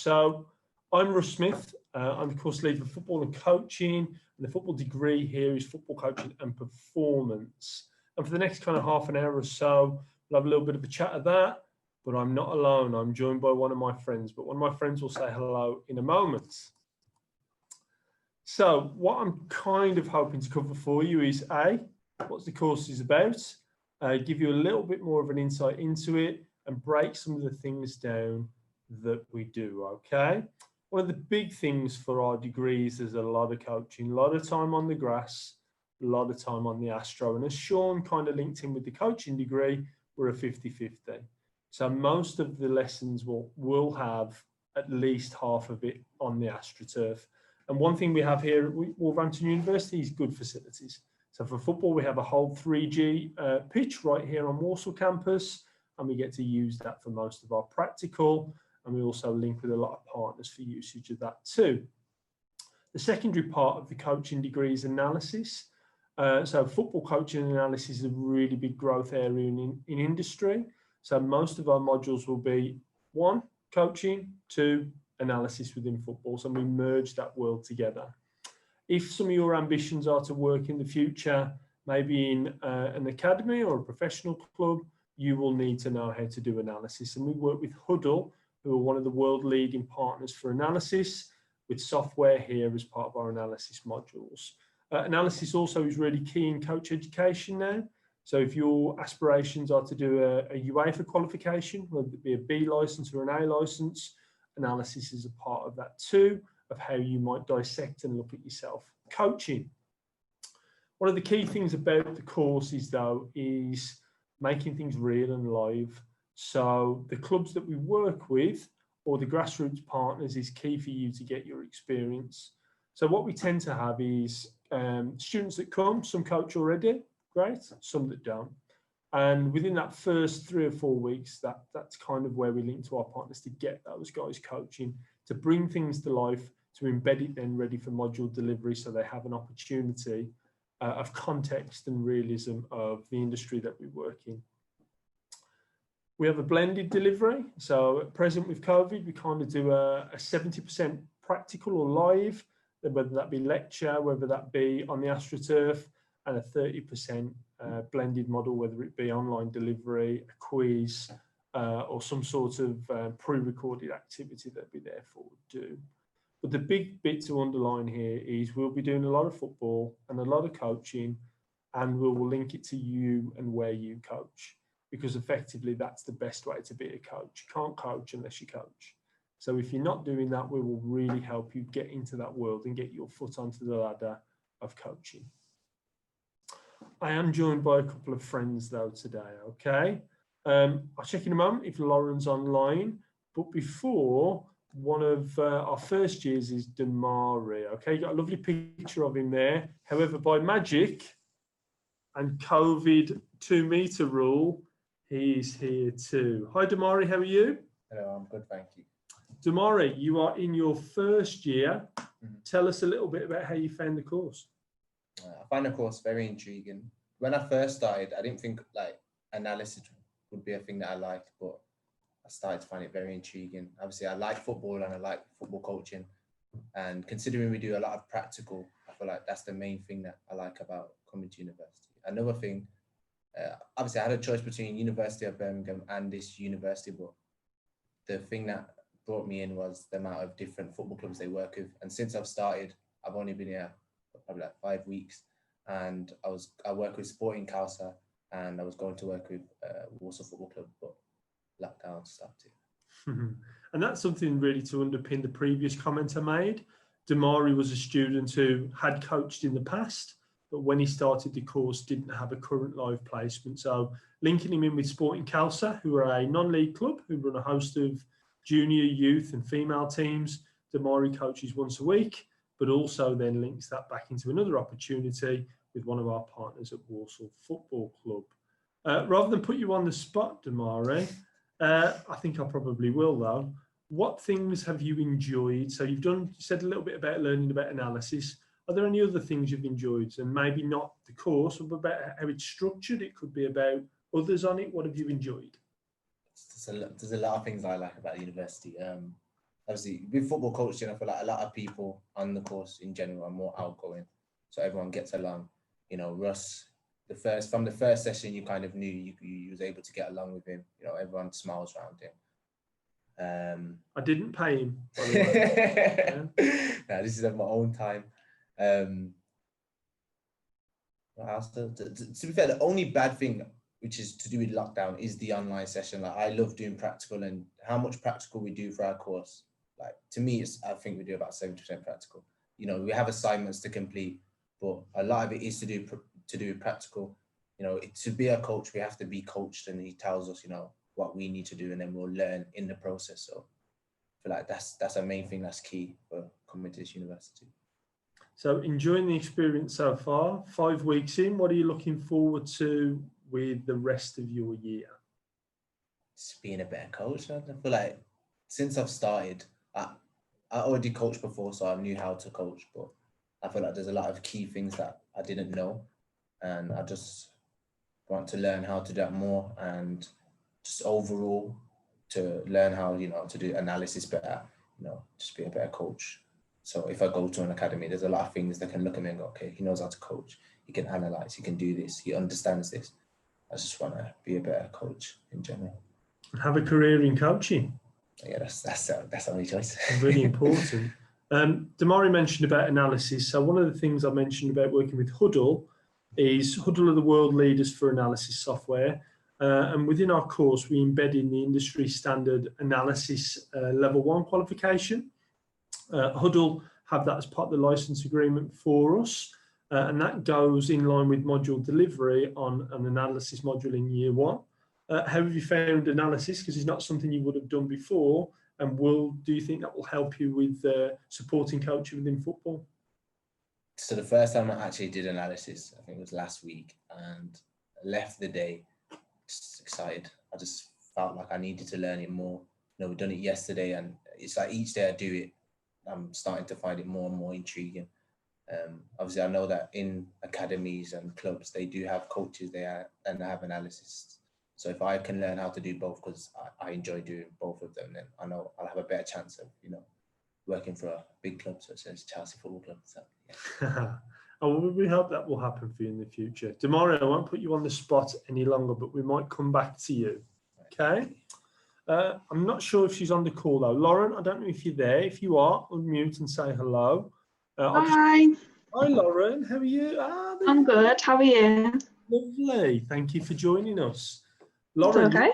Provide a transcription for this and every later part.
So I'm Russ Smith. I'm the course lead for football and coaching, and the football degree here is football coaching and performance. And for the next kind of half an hour or so, we'll have a little bit of a chat of that, but I'm not alone. I'm joined by one of my friends, but one of my friends will say hello in a moment. So what I'm kind of hoping to cover for you is what the course is about, give you a little bit more of an insight into it, and break some of the things down that we do, okay? One of the big things for our degrees is a lot of coaching, a lot of time on the grass, a lot of time on the Astro. And as Sean kind of linked in with the coaching degree, we're a 50-50. So most of the lessons will have at least half of it on the AstroTurf. And one thing we have here at Wolverhampton University is good facilities. So for football, we have a whole 3G pitch right here on Walsall campus, and we get to use that for most of our practical. And we also link with a lot of partners for usage of that too. The secondary part of the coaching degree is analysis. So football coaching analysis is a really big growth area in industry. So most of our modules will be 1, coaching, 2, analysis within football. So we merge that world together. If some of your ambitions are to work in the future, maybe in an academy or a professional club, you will need to know how to do analysis. And we work with Huddle, who are one of the world leading partners for analysis, with software here as part of our analysis modules. Analysis also is really key in coach education now. So if your aspirations are to do a UEFA qualification, whether it be a B license or an A license, analysis is a part of that too, of how you might dissect and look at yourself. Coaching. One of the key things about the courses though is making things real and live. So the clubs that we work with or the grassroots partners is key for you to get your experience. So what we tend to have is students that come, some coach already, great, some that don't. And within that first 3 or 4 weeks, that's kind of where we link to our partners to get those guys coaching, to bring things to life, to embed it then ready for module delivery so they have an opportunity of context and realism of the industry that we work in. We have a blended delivery. So at present with COVID, we kind of do a 70% practical or live, whether that be lecture, whether that be on the AstroTurf, and a 30% blended model, whether it be online delivery, a quiz, or some sort of pre-recorded activity that we therefore do. But the big bit to underline here is we'll be doing a lot of football and a lot of coaching, and we will link it to you and where you coach, because effectively that's the best way to be a coach. You can't coach unless you coach. So if you're not doing that, we will really help you get into that world and get your foot onto the ladder of coaching. I am joined by a couple of friends though today, okay? I'll check in a moment if Lauren's online, but before, one of our first years is Damari, okay? You got a lovely picture of him there. However, by magic and COVID 2-meter rule, he's here too. Hi Damari, how are you? Hello, I'm good, thank you. Damari, you are in your first year. Tell us a little bit about how you found the course. I find the course very intriguing. When I first started, I didn't think like analysis would be a thing that I liked, but I started to find it very intriguing. Obviously, I like football and I like football coaching. And considering we do a lot of practical, I feel like that's the main thing that I like about coming to university. Another thing, obviously, I had a choice between University of Birmingham and this university, but the thing that brought me in was the amount of different football clubs they work with. And since I've started, I've only been here for probably like 5 weeks, and I work with Sport Undergraduate, and I was going to work with Walsall Football Club, but lockdown stopped it. And that's something really to underpin the previous comment I made. Damari was a student who had coached in the past, but when he started the course, didn't have a current live placement. So linking him in with Sport Undergraduate, who are a non-league club who run a host of junior, youth and female teams. Damari coaches once a week, but also then links that back into another opportunity with one of our partners at Walsall Football Club. Rather than put you on the spot, Damari, I think I probably will though. What things have you enjoyed? So you said a little bit about learning about analysis. Are there any other things you've enjoyed? And maybe not the course, but about how it's structured. It could be about others on it. What have you enjoyed? There's a lot of things I like about university. obviously with football coaching, I feel like a lot of people on the course in general are more outgoing, so everyone gets along. You know, Russ, from the first session, you kind of knew you was able to get along with him. You know, everyone smiles around him. I didn't pay him, by the way. Nah, this is at my own time. To be fair, the only bad thing, which is to do with lockdown, is the online session. Like, I love doing practical, and how much practical we do for our course. Like, to me, I think we do about 70% practical. You know, we have assignments to complete, but a lot of it is to do with practical. You know, to be a coach, we have to be coached, and he tells us, you know, what we need to do, and then we'll learn in the process. So I feel like that's a main thing that's key for coming to this university. So enjoying the experience so far, 5 weeks in, what are you looking forward to with the rest of your year? Just being a better coach. I feel like since I've started, I already coached before, so I knew how to coach, but I feel like there's a lot of key things that I didn't know, and I just want to learn how to do that more, and just overall to learn how, you know, to do analysis better, you know, just be a better coach. So if I go to an academy, there's a lot of things that can look at me and go, okay, he knows how to coach, he can analyze, he can do this, he understands this. I just want to be a better coach in general. And have a career in coaching. Yeah, that's the only choice. Really important. Damari mentioned about analysis. So one of the things I mentioned about working with Huddle is Huddle are the world leaders for analysis software. And within our course, we embed in the industry standard analysis level 1 qualification. Huddle have that as part of the license agreement for us. And that goes in line with module delivery on an analysis module in year 1. How have you found analysis? Because it's not something you would have done before. And do you think that will help you with supporting coaching within football? So the first time I actually did analysis, I think it was last week, and I left the day just excited. I just felt like I needed to learn it more. You know, we've done it yesterday, and it's like each day I do it, I'm starting to find it more and more intriguing. Obviously, I know that in academies and clubs, they do have coaches there and they have analysis. So if I can learn how to do both, because I enjoy doing both of them, then I know I'll have a better chance of, you know, working for a big club such as Chelsea Football Club. So, yeah. Oh, we hope that will happen for you in the future. Damari, I won't put you on the spot any longer, but we might come back to you. Okay? I'm not sure if she's on the call though. Lauren, I don't know if you're there. If you are, unmute and say hello. Hi. Hi, Lauren. How are you? I'm good. How are you? Lovely. Thank you for joining us. Lauren, okay.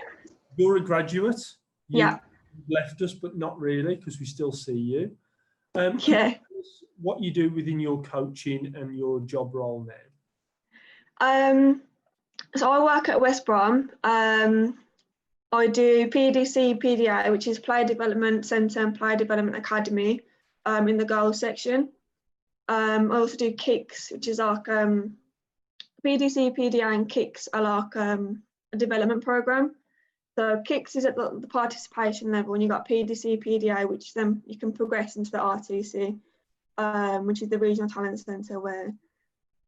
You're a graduate. Yeah. You've left us, but not really, because we still see you. Yeah. What you do within your coaching and your job role now? So I work at West Brom. I do PDC, PDA, which is Player Development Centre and Player Development Academy, in the girls section. I also do Kicks, which is like PDC, PDA, and Kicks are like a development program. So Kicks is at the participation level, and you got PDC, PDA, which then you can progress into the RTC, which is the Regional Talent Centre, where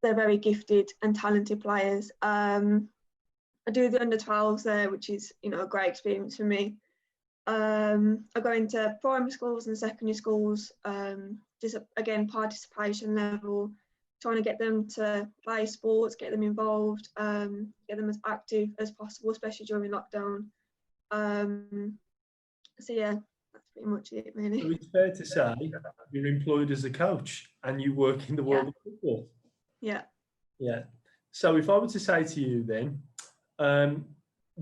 they're very gifted and talented players. I do the under 12s there, which is, you know, a great experience for me. I go into primary schools and secondary schools, just again participation level, trying to get them to play sports, get them involved, get them as active as possible, especially during lockdown. So yeah, that's pretty much it, really. So it's fair to say you're employed as a coach and you work in the world of football. Yeah. Yeah. So if I were to say to you then,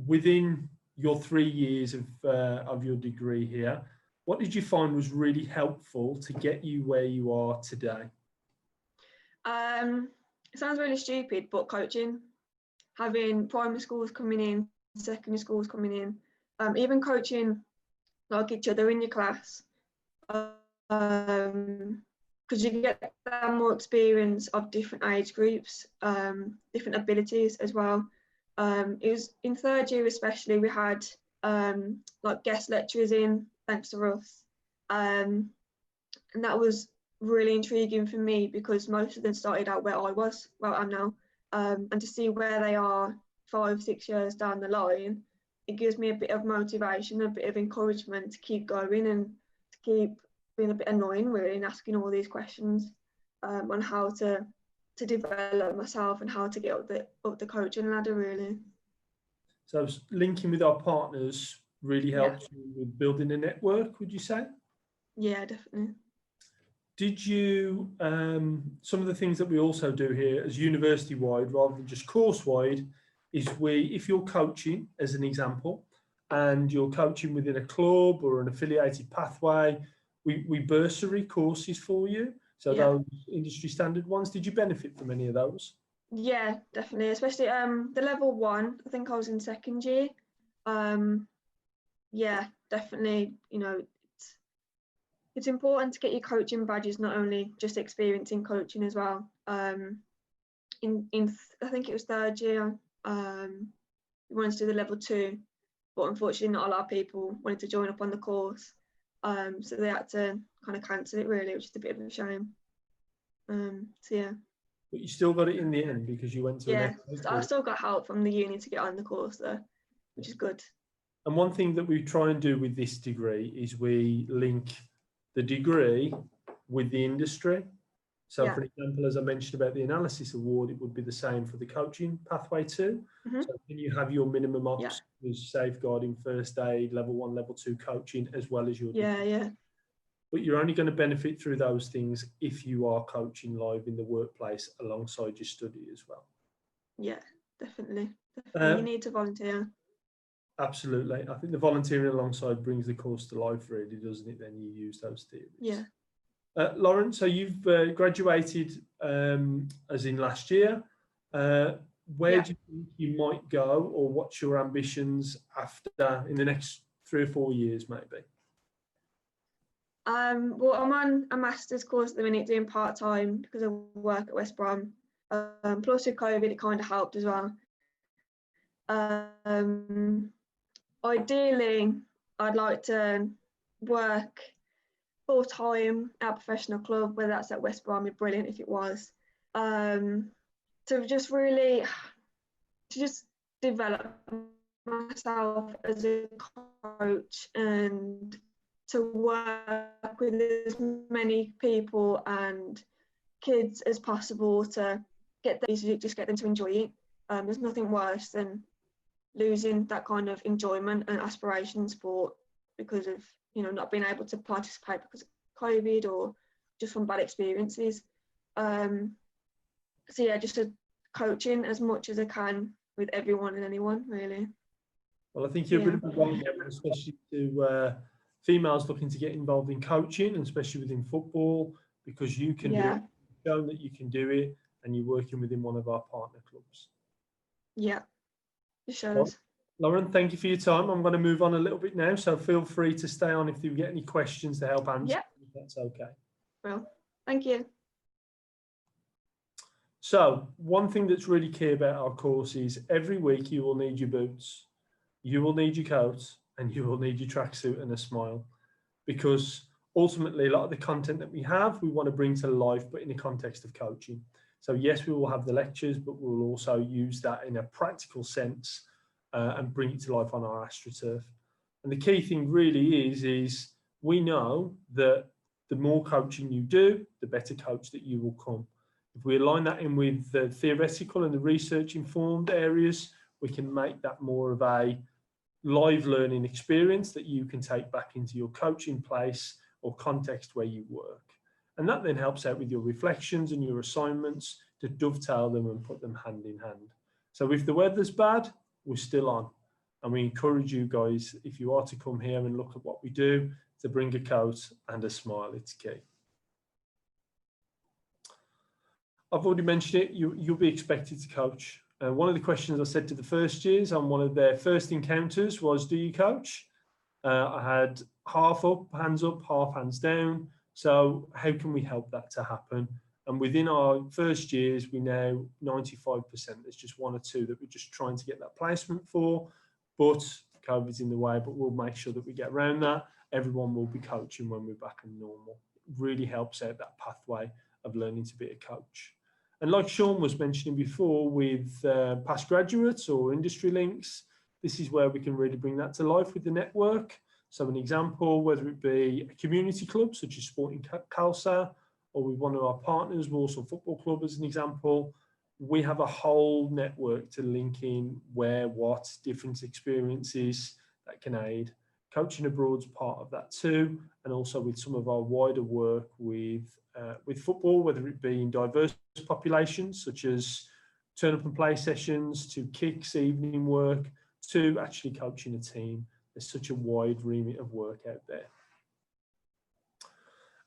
within your 3 years of your degree here, what did you find was really helpful to get you where you are today? It sounds really stupid, but coaching, having primary schools coming in, secondary schools coming in, even coaching like each other in your class, because you get that more experience of different age groups, different abilities as well. It was in third year especially, we had like guest lecturers in, thanks to Russ, and that was really intriguing for me because most of them started out where I was, where I am now, and to see where they are 5-6 years down the line, it gives me a bit of motivation, a bit of encouragement to keep going and to keep being a bit annoying really and asking all these questions on how to develop myself and how to get up the coaching ladder really. So linking with our partners really helps you with building a network, would you say? Yeah, definitely. Did you, some of the things that we also do here as university-wide rather than just course-wide is if you're coaching, as an example, and you're coaching within a club or an affiliated pathway, we bursary courses for you. So those industry standard ones, did you benefit from any of those? Yeah, definitely, especially the level 1, I think I was in second year. Yeah, definitely, you know, it's important to get your coaching badges, not only just experience in coaching as well. In I think it was third year, we wanted to do the level 2, but unfortunately not a lot of people wanted to join up on the course. So they had to kind of cancel it really, which is a bit of a shame. So yeah. But you still got it in the end because you went to an I still got help from the uni to get on the course though, which is good. And one thing that we try and do with this degree is we link the degree with the industry. So for example, as I mentioned about the analysis award, it would be the same for the coaching pathway too. So can you have your minimum ops with safeguarding, first aid, level 1, level 2 coaching, as well as your degree. But you're only going to benefit through those things if you are coaching live in the workplace alongside your study as well. Yeah, definitely. You need to volunteer. Absolutely. I think the volunteering alongside brings the course to life really, doesn't it? Then you use those theories. Yeah. Lauren, so you've graduated as in last year. Where do you think you might go, or what's your ambitions after in the next 3 or 4 years maybe? Well, I'm on a master's course at the minute doing part-time because I work at West Brom. Plus with COVID, it kind of helped as well. Ideally, I'd like to work full-time at a professional club, whether that's at West Brom, it'd be brilliant if it was. To just develop myself as a coach and to work with as many people and kids as possible to get them to enjoy it. There's nothing worse than losing that kind of enjoyment and aspiration in sport because of not being able to participate because of COVID or just from bad experiences. So yeah, just coaching as much as I can with everyone and anyone really. Well, I think you're a bit of a one, especially to females looking to get involved in coaching, and especially within football, because you can do it, you've shown that you can do it, and you're working within one of our partner clubs. Yeah, it shows. Well, Lauren, thank you for your time. I'm going to move on a little bit now, so feel free to stay on if you get any questions to help answer. If that's okay. Well, thank you. So one thing that's really key about our course is every week you will need your boots, you will need your coat, and you will need your tracksuit and a smile, because ultimately a lot of the content that we have, we want to bring to life, but in the context of coaching. So yes, we will have the lectures, but we'll also use that in a practical sense and bring it to life on our AstroTurf. And the key thing really is we know that the more coaching you do, the better coach that you will come. If we align that in with the theoretical and the research informed areas, we can make that more of a live learning experience that you can take back into your coaching place or context where you work. And that then helps out with your reflections and your assignments to dovetail them and put them hand in hand. So if the weather's bad, we're still on. And we encourage you guys, if you are to come here and look at what we do, to bring a coat and a smile. It's key. I've already mentioned it, you'll be expected to coach. One of the questions I said to the first years on one of their first encounters was, do you coach? I had half up, half hands down. So how can we help that to happen? And within our first years, we now 95%. There's just 1 or 2 that we're just trying to get that placement for, but COVID's in the way, but we'll make sure that we get around that. Everyone will be coaching when we're back in normal. It really helps out that pathway of learning to be a coach. And like Sean was mentioning before with past graduates or industry links, this is where we can really bring that to life with the network. So an example, whether it be a community club such as Sport Undergraduate, or with one of our partners, Walsall Football Club as an example, we have a whole network to link in where, what, different experiences that can aid. Coaching abroad's part of that too, and also with some of our wider work with football, whether it be in diverse populations such as turn up and play sessions, to kicks, evening work, to actually coaching a team. There's such a wide remit of work out there.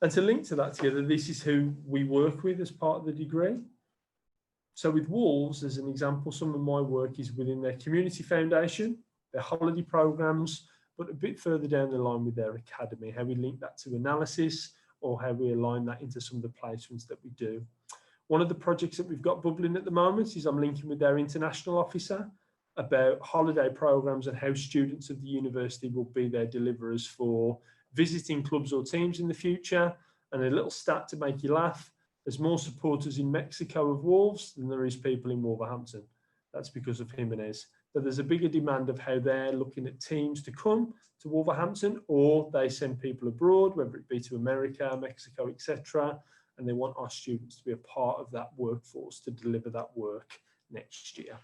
And to link to that together, this is who we work with as part of the degree. So with Wolves, as an example, some of my work is within their community foundation, their holiday programs, but a bit further down the line with their academy, how we link that to analysis or how we align that into some of the placements that we do. One of the projects that we've got bubbling at the moment is I'm linking with their international officer about holiday programs and how students of the university will be their deliverers for visiting clubs or teams in the future. And a little stat to make you laugh, there's more supporters in Mexico of Wolves than there is people in Wolverhampton. That's because of Jimenez. So there's a bigger demand of how they're looking at teams to come to Wolverhampton, or they send people abroad, whether it be to America, Mexico, etc. And they want our students to be a part of that workforce to deliver that work next year.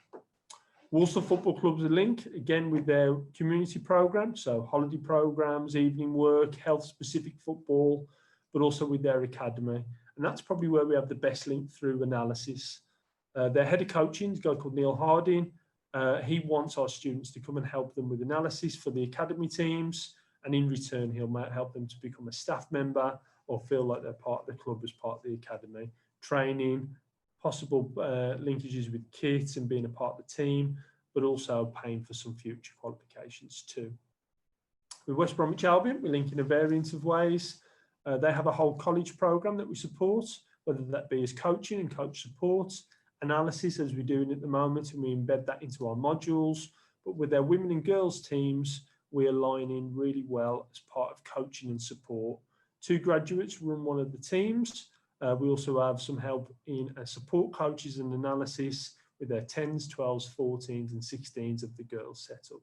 Walsall Football Club's a link, again, with their community program, so holiday programs, evening work, health-specific football, but also with their academy. And that's probably where we have the best link through analysis. Their head of coaching is a guy called Neil Harding. He wants our students to come and help them with analysis for the academy teams, and in return, he'll help them to become a staff member or feel like they're part of the club as part of the academy. Training, possible linkages with kits and being a part of the team, but also paying for some future qualifications too. With West Bromwich Albion, we link in a variance of ways. They have a whole college program that we support, whether that be as coaching and coach support, analysis as we're doing at the moment, and we embed that into our modules. But with their women and girls teams, we align in really well as part of coaching and support. 2 graduates run one of the teams. We also have some help in support coaches and analysis with their 10s, 12s, 14s and 16s of the girls setup.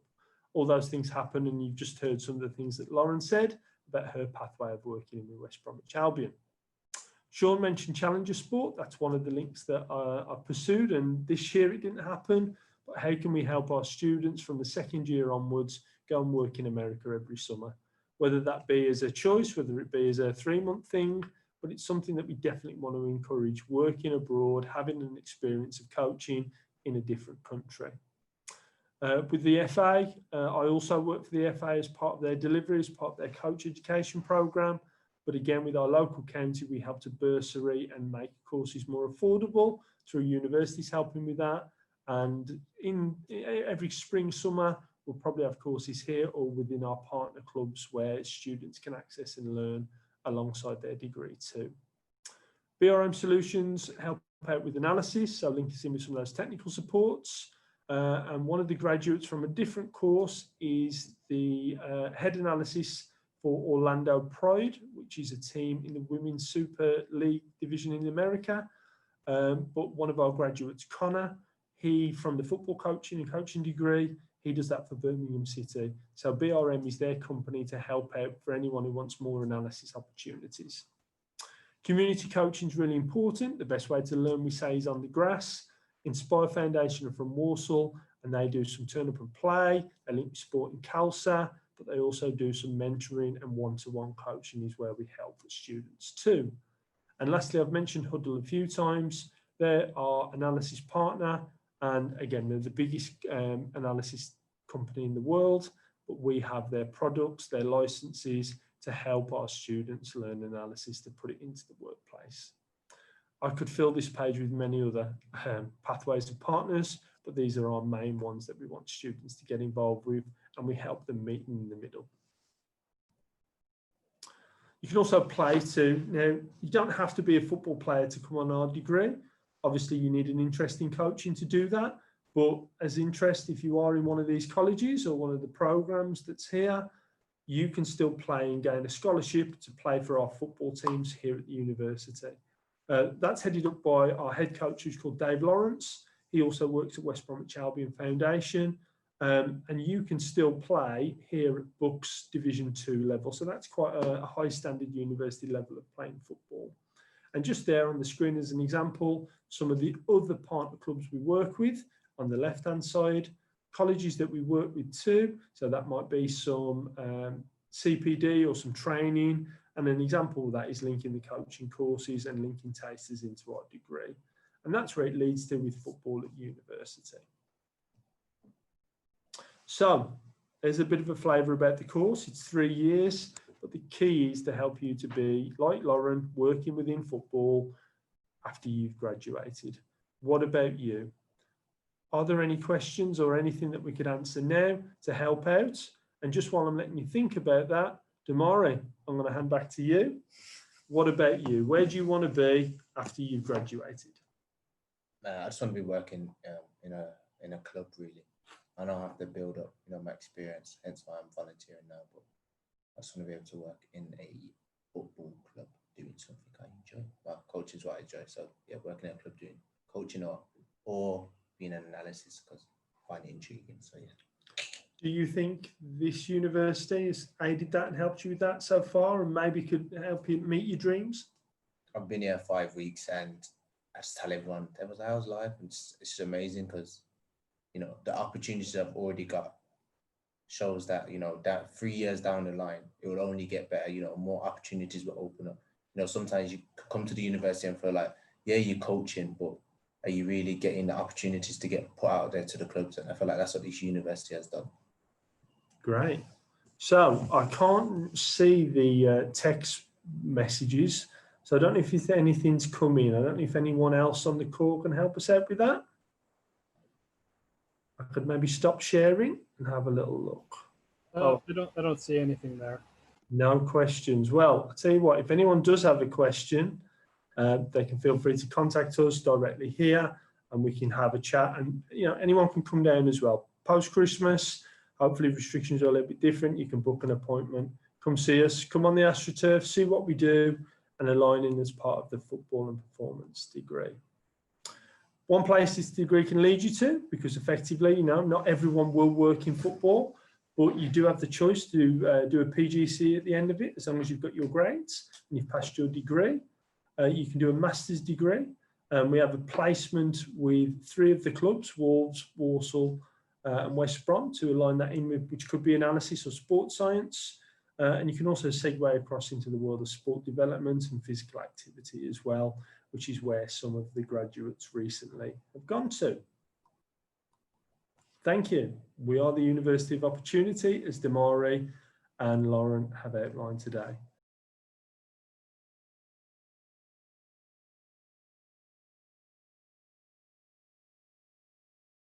All those things happen, and you've just heard some of the things that Lauren said about her pathway of working in the West Bromwich Albion. Sean mentioned Challenger Sport. That's one of the links that I've pursued, and this year it didn't happen. But how can we help our students from the second year onwards go and work in America every summer? Whether that be as a choice, whether it be as a 3-month thing, but it's something that we definitely want to encourage, working abroad, having an experience of coaching in a different country. With the FA, I also work for the FA as part of their delivery, as part of their coach education programme. But again, with our local county, we help to bursary and make courses more affordable through universities helping with that. And in every spring, summer, we'll probably have courses here or within our partner clubs where students can access and learn alongside their degree too. BRM Solutions help out with analysis, so link us in with some of those technical supports. And one of the graduates from a different course is the head analysis for Orlando Pride, which is a team in the Women's Super League division in America. But one of our graduates, Connor, he from the football coaching and coaching degree, he does that for Birmingham City. So BRM is their company to help out for anyone who wants more analysis opportunities. Community coaching is really important. The best way to learn, we say, is on the grass. Inspire Foundation are from Walsall, and they do some turn up and play. They link with Sport Undergraduate, but they also do some mentoring, and one-to-one coaching is where we help the students too. And lastly, I've mentioned Huddle a few times. They're our analysis partner, and again, they're the biggest analysis company in the world, but we have their products, their licenses to help our students learn analysis to put it into the workplace. I could fill this page with many other pathways of partners, but these are our main ones that we want students to get involved with, and we help them meet in the middle. You can also play too. Now, you don't have to be a football player to come on our degree. Obviously, you need an interest in coaching to do that. But as interest, if you are in one of these colleges or one of the programs that's here, you can still play and gain a scholarship to play for our football teams here at the university. That's headed up by our head coach, who's called Dave Lawrence. He also works at West Bromwich Albion Foundation. and you can still play here at Bucks Division 2 level. So that's quite a high standard university level of playing football. And just there on the screen as an example, some of the other partner clubs we work with on the left-hand side, colleges that we work with too. So that might be some CPD or some training. And an example of that is linking the coaching courses and linking tasters into our degree. And that's where it leads to with football at university. So there's a bit of a flavour about the course. It's 3 years, but the key is to help you to be, like Lauren, working within football after you've graduated. What about you? Are there any questions or anything that we could answer now to help out? And just while I'm letting you think about that, Damari, I'm going to hand back to you. What about you? Where do you want to be after you've graduated? I just want to be working in a club, really. I don't have to build up, my experience, hence why I'm volunteering now. But I just want to be able to work in a football club, doing something I enjoy. Well, coaching is what I enjoy. So yeah, working at a club doing coaching or being an analysis, because I find it intriguing. So yeah. Do you think this university has aided that and helped you with that so far, and maybe could help you meet your dreams? I've been here 5 weeks, and I just tell everyone, how's life? And it's amazing, because the opportunities I've already got shows that that 3 years down the line it will only get better. More opportunities will open up. Sometimes you come to the university and feel like, yeah, you're coaching, but are you really getting the opportunities to get put out there to the clubs? And I feel like that's what this university has done. Great. So I can't see the text messages, so I don't know if anything's come in. I don't know if anyone else on the call can help us out with that. I could maybe stop sharing and have a little look. I don't see anything there. No questions. Well, I'll tell you what, if anyone does have a question, they can feel free to contact us directly here and we can have a chat. And, anyone can come down as well. Post-Christmas, hopefully restrictions are a little bit different. You can book an appointment, come see us, come on the AstroTurf, see what we do, and align in as part of the football and performance degree. One place this degree can lead you to, because effectively, not everyone will work in football, but you do have the choice to do a PGC at the end of it, as long as you've got your grades and you've passed your degree. You can do a master's degree. We have a placement with 3 of the clubs, Wolves, Walsall, and West Brom, to align that in with, which could be analysis or sports science. And you can also segue across into the world of sport development and physical activity as well, which is where some of the graduates recently have gone to. Thank you. We are the University of Opportunity, as Damari and Lauren have outlined today.